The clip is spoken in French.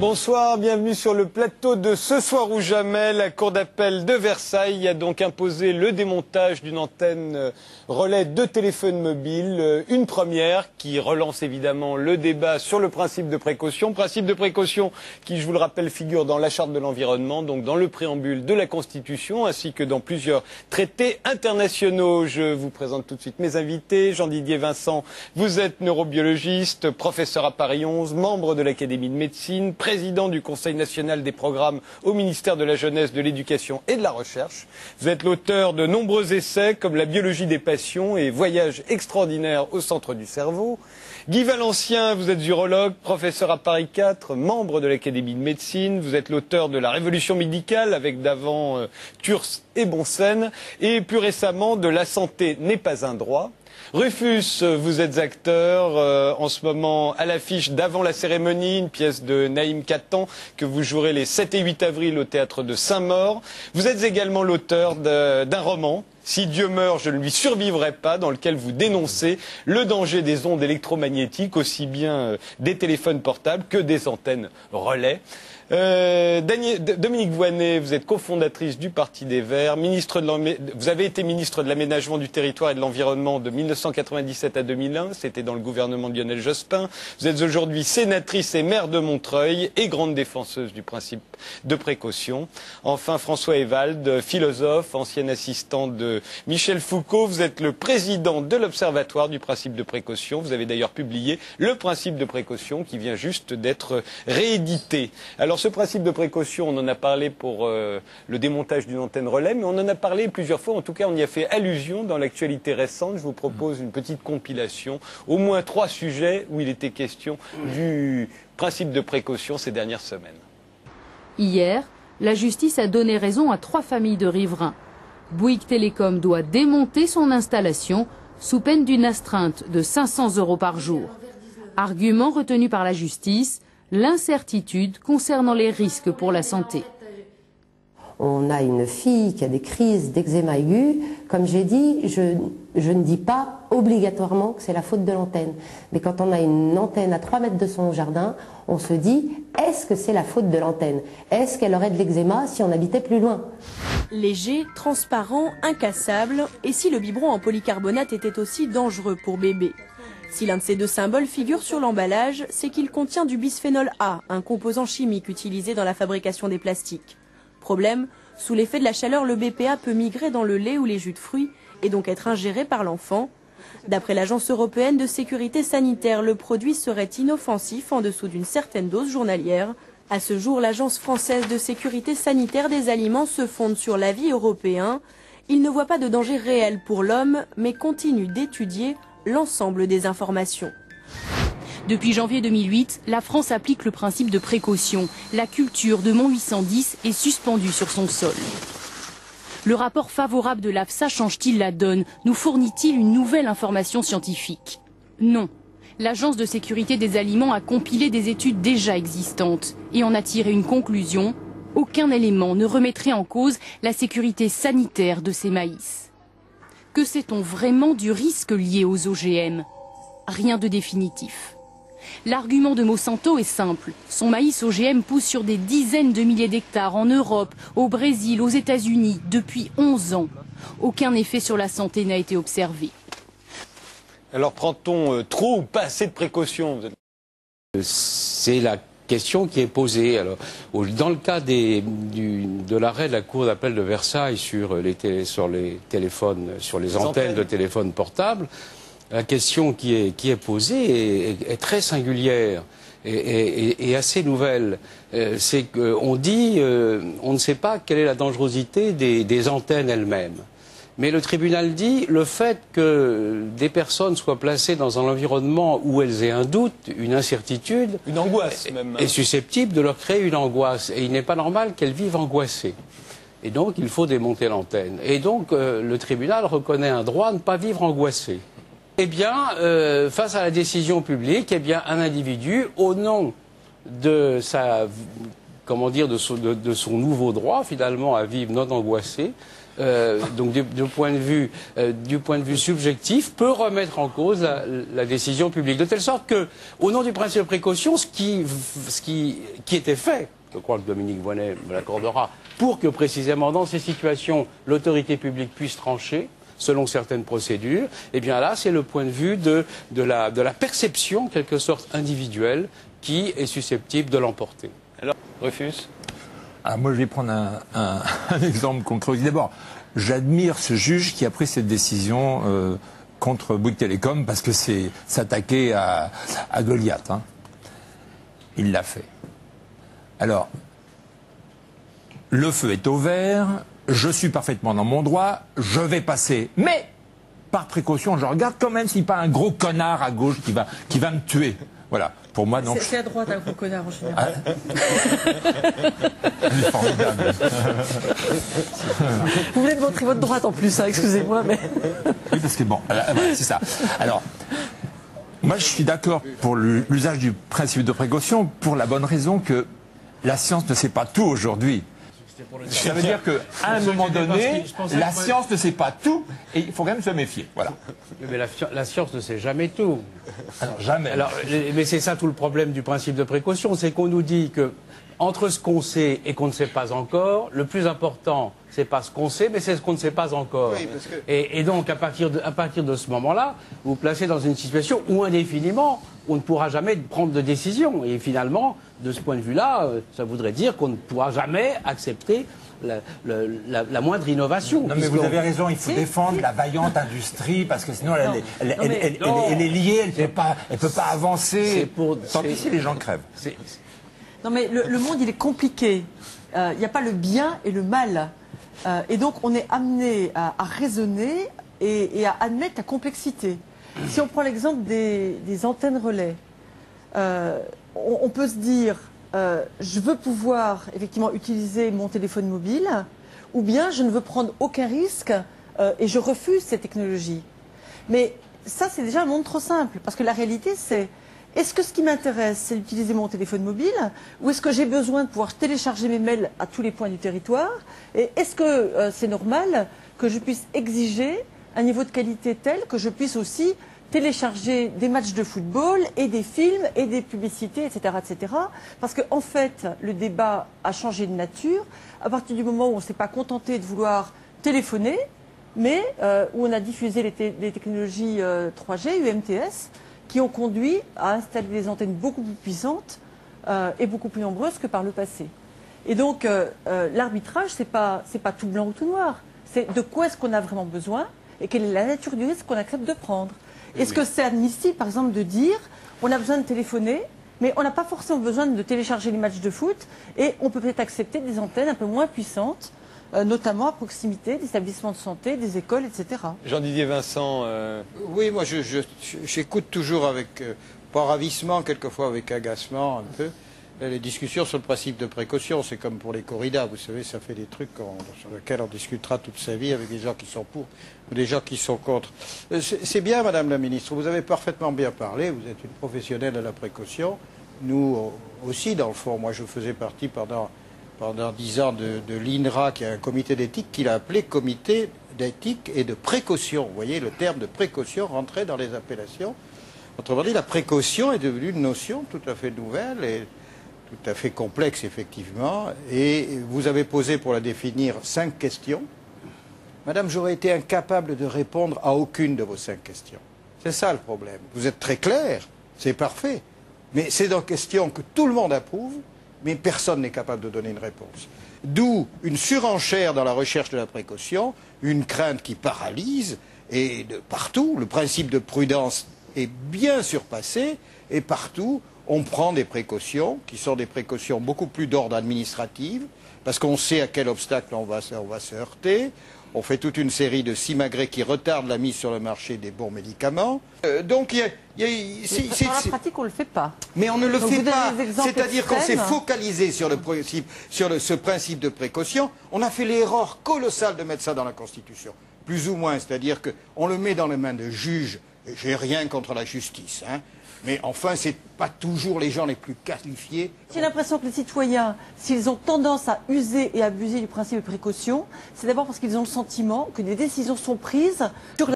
Bonsoir, bienvenue sur le plateau de Ce soir ou jamais. La Cour d'appel de Versailles a donc imposé le démontage d'une antenne relais de téléphone mobile. Une première qui relance évidemment le débat sur le principe de précaution. Principe de précaution qui, je vous le rappelle, figure dans la Charte de l'environnement, donc dans le préambule de la Constitution, ainsi que dans plusieurs traités internationaux. Je vous présente tout de suite mes invités. Jean-Didier Vincent, vous êtes neurobiologiste, professeur à Paris 11, membre de l'Académie de médecine, président du Conseil national des programmes au ministère de la Jeunesse, de l'Éducation et de la Recherche. Vous êtes l'auteur de nombreux essais comme La biologie des passions et Voyage extraordinaire au centre du cerveau. Guy Valencien, vous êtes urologue, professeur à Paris 4, membre de l'Académie de médecine. Vous êtes l'auteur de La révolution médicale avec d'avant Thurs et Bonsen et plus récemment de La santé n'est pas un droit. Rufus, vous êtes acteur en ce moment à l'affiche d'Avant la cérémonie, une pièce de Naïm Katan que vous jouerez les 7 et 8 avril au théâtre de Saint-Maur. Vous êtes également l'auteur d'un roman, Si Dieu meurt, je ne lui survivrai pas, dans lequel vous dénoncez le danger des ondes électromagnétiques, aussi bien des téléphones portables que des antennes relais. Dominique Voynet, vous êtes cofondatrice du Parti des Verts, vous avez été ministre de l'Aménagement du Territoire et de l'Environnement de 1997 à 2001, c'était dans le gouvernement de Lionel Jospin. Vous êtes aujourd'hui sénatrice et maire de Montreuil et grande défenseuse du principe de précaution. Enfin, François Ewald, philosophe, ancien assistant de Michel Foucault, vous êtes le président de l'Observatoire du principe de précaution. Vous avez d'ailleurs publié le principe de précaution qui vient juste d'être réédité. Alors, ce principe de précaution, on en a parlé pour le démontage d'une antenne relais, mais on en a parlé plusieurs fois. En tout cas, on y a fait allusion dans l'actualité récente. Je vous propose une petite compilation, au moins 3 sujets où il était question du principe de précaution ces dernières semaines. Hier, la justice a donné raison à 3 familles de riverains. Bouygues Télécom doit démonter son installation sous peine d'une astreinte de 500 € par jour. Argument retenu par la justice, l'incertitude concernant les risques pour la santé. On a une fille qui a des crises d'eczéma aigu. Comme j'ai dit, je ne dis pas obligatoirement que c'est la faute de l'antenne. Mais quand on a une antenne à 3 mètres de son jardin, on se dit, est-ce que c'est la faute de l'antenne? Est-ce qu'elle aurait de l'eczéma si on habitait plus loin? Léger, transparent, incassable, et si le biberon en polycarbonate était aussi dangereux pour bébé? Si l'un de ces 2 symboles figure sur l'emballage, c'est qu'il contient du bisphénol A, un composant chimique utilisé dans la fabrication des plastiques. Problème, sous l'effet de la chaleur, le BPA peut migrer dans le lait ou les jus de fruits et donc être ingéré par l'enfant. D'après l'Agence européenne de sécurité sanitaire, le produit serait inoffensif en dessous d'une certaine dose journalière. À ce jour, l'Agence française de sécurité sanitaire des aliments se fonde sur l'avis européen. Il ne voit pas de danger réel pour l'homme, mais continue d'étudier l'ensemble des informations. Depuis janvier 2008, la France applique le principe de précaution. La culture de Mont 810 est suspendue sur son sol. Le rapport favorable de l'AFSA change-t-il la donne? Nous fournit-il une nouvelle information scientifique? Non. L'Agence de sécurité des aliments a compilé des études déjà existantes et en a tiré une conclusion. Aucun élément ne remettrait en cause la sécurité sanitaire de ces maïs. Que sait-on vraiment du risque lié aux OGM? Rien de définitif. L'argument de Monsanto est simple. Son maïs OGM pousse sur des dizaines de milliers d'hectares en Europe, au Brésil, aux États-Unis, depuis 11 ans. Aucun effet sur la santé n'a été observé. Alors, prend-on trop ou pas assez de précautions? C'est la question qui est posée. Alors, dans le cas de l'arrêt de la Cour d'appel de Versailles sur les téléphones, sur les antennes de téléphones portables, la question qui est posée est très singulière et assez nouvelle. C'est qu'on dit, on ne sait pas quelle est la dangerosité des antennes elles-mêmes. Mais le tribunal dit, le fait que des personnes soient placées dans un environnement où elles aient un doute, une incertitude, une angoisse même, est susceptible de leur créer une angoisse. Et il n'est pas normal qu'elles vivent angoissées. Et donc, il faut démonter l'antenne. Et donc, le tribunal reconnaît un droit à ne pas vivre angoissé. Eh bien, face à la décision publique, eh bien, un individu, au nom de sa, comment dire, de son nouveau droit, finalement, à vivre non angoissé, donc du point de vue subjectif, peut remettre en cause la décision publique. De telle sorte que, au nom du principe de précaution, ce qui était fait, je crois que Dominique Voynet me l'accordera, pour que précisément dans ces situations, l'autorité publique puisse trancher, selon certaines procédures, eh bien là, c'est le point de vue de la perception, en quelque sorte individuelle, qui est susceptible de l'emporter. Alors, Rufus ? Alors moi, je vais prendre un exemple concret. D'abord, j'admire ce juge qui a pris cette décision contre Bouygues Télécom parce que c'est s'attaquer à Goliath. Hein. Il l'a fait. Alors, le feu est au vert, je suis parfaitement dans mon droit, je vais passer. Mais, par précaution, je regarde quand même s'il n'y a pas un gros connard à gauche qui va me tuer. Voilà. Pour moi, donc. C'est à droite, un gros connard en général. Il est formidable. Vous voulez me montrer votre droite en plus, hein, excusez-moi, mais. Oui, parce que bon, c'est ça. Alors, moi, je suis d'accord pour l'usage du principe de précaution pour la bonne raison que la science ne sait pas tout aujourd'hui. Ça veut dire qu'à un moment donné, la science ne sait pas tout et il faut quand même se méfier. Voilà. Mais la science ne sait jamais tout. Alors, jamais. Alors, mais c'est ça tout le problème du principe de précaution, c'est qu'on nous dit que entre ce qu'on sait et qu'on ne sait pas encore, le plus important, c'est pas ce qu'on sait, mais c'est ce qu'on ne sait pas encore. Oui, parce que... et donc, à partir de ce moment-là, vous vous placez dans une situation où indéfiniment, on ne pourra jamais prendre de décision. Et finalement, de ce point de vue-là, ça voudrait dire qu'on ne pourra jamais accepter la moindre innovation. Non, mais vous avez raison, il faut défendre la vaillante industrie parce que sinon elle est liée, elle peut pas avancer. Tant pis si les gens crèvent. Non mais le monde il est compliqué. Il n'y a pas le bien et le mal. Et donc on est amené à raisonner et à admettre la complexité. Si on prend l'exemple des antennes relais, on peut se dire je veux pouvoir effectivement utiliser mon téléphone mobile ou bien je ne veux prendre aucun risque et je refuse ces technologies. Mais ça c'est déjà un monde trop simple parce que la réalité c'est est-ce que ce qui m'intéresse, c'est d'utiliser mon téléphone mobile ou est-ce que j'ai besoin de pouvoir télécharger mes mails à tous les points du territoire? Et est-ce que c'est normal que je puisse exiger un niveau de qualité tel que je puisse aussi télécharger des matchs de football et des films et des publicités, etc. etc. Parce qu'en fait, le débat a changé de nature à partir du moment où on ne s'est pas contenté de vouloir téléphoner, mais où on a diffusé les technologies 3G, UMTS, qui ont conduit à installer des antennes beaucoup plus puissantes et beaucoup plus nombreuses que par le passé. Et donc, l'arbitrage, c'est pas tout blanc ou tout noir. C'est de quoi est-ce qu'on a vraiment besoin et quelle est la nature du risque qu'on accepte de prendre. Est-ce que c'est admissible, par exemple, de dire on a besoin de téléphoner, mais on n'a pas forcément besoin de télécharger les matchs de foot et on peut peut-être accepter des antennes un peu moins puissantes, notamment à proximité des établissements de santé, des écoles, etc. Jean-Didier Vincent. Oui, moi j'écoute toujours avec, pas ravissement, quelquefois avec agacement un peu, les discussions sur le principe de précaution. C'est comme pour les corridas, vous savez, ça fait des trucs sur lesquels on discutera toute sa vie avec des gens qui sont pour ou des gens qui sont contre. C'est bien, Madame la Ministre, vous avez parfaitement bien parlé, vous êtes une professionnelle de la précaution. Nous aussi, dans le fond, moi je faisais partie pendant 10 ans de l'INRA, qui est un comité d'éthique, qu'il a appelé comité d'éthique et de précaution. Vous voyez, le terme de précaution rentrait dans les appellations. Autrement dit, la précaution est devenue une notion tout à fait nouvelle et tout à fait complexe, effectivement. Et vous avez posé, pour la définir, 5 questions. Madame, j'aurais été incapable de répondre à aucune de vos 5 questions. C'est ça le problème. Vous êtes très clair, c'est parfait. Mais c'est des questions que tout le monde approuve, mais personne n'est capable de donner une réponse. D'où une surenchère dans la recherche de la précaution, une crainte qui paralyse, et partout, le principe de prudence est bien surpassé, et partout, on prend des précautions, qui sont des précautions beaucoup plus d'ordre administratif, parce qu'on sait à quel obstacle on va se heurter. On fait toute une série de simagrées qui retardent la mise sur le marché des bons médicaments. Donc, dans la pratique, on ne le fait pas. Mais on ne le fait pas. C'est-à-dire qu'on s'est extrêmes. focalisé sur ce principe de précaution. On a fait l'erreur colossale de mettre ça dans la Constitution. Plus ou moins. C'est-à-dire qu'on le met dans les mains de juges J'ai rien contre la justice, hein. Mais enfin, c'est pas toujours les gens les plus qualifiés. J'ai l'impression que les citoyens, s'ils ont tendance à user et abuser du principe de précaution, c'est d'abord parce qu'ils ont le sentiment que des décisions sont prises sur